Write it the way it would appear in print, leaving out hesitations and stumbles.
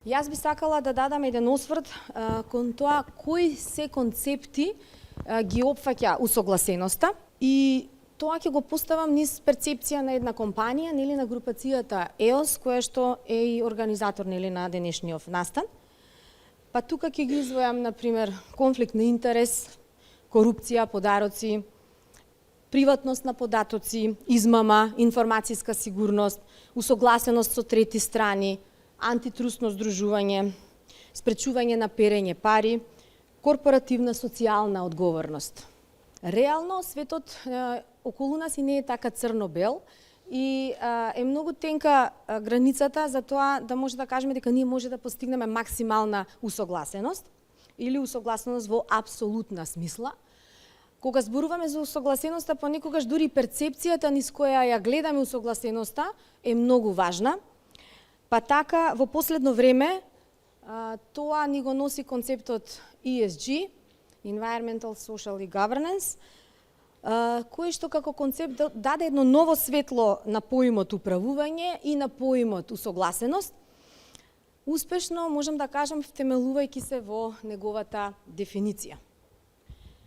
Јас би сакала да дадам еден осврт кон тоа кои се концепти ги опфаќа усогласеноста и тоа ќе го поставам низ перцепција на една компанија, нели, на групацијата ЕОС, која што е и организатор, нели, на денешниот настан. Па тука ќе ги извојам, на пример, конфликт на интерес, корупција, подароци, приватност на податоци, измама, информацијска сигурност, усогласеност со трети страни, антитрусно здружување, спречување на перење пари, корпоративна социјална одговорност. Реално, светот околу нас и не е така црно-бел и е многу тенка границата за тоа да може да кажеме дека ние може да постигнеме максимална усогласеност или усогласеност во апсолутна смисла. Кога зборуваме за усогласеноста, понекогаш дури перцепцијата низ која ја гледаме усогласеноста е многу важна. Па така, во последно време, тоа ни го носи концептот ESG, Environmental, Social и Governance, кој што како концепт даде едно ново светло на поимот управување и на поимот усогласеност. Успешно, можам да кажам, втемелувајќи се во неговата дефиниција.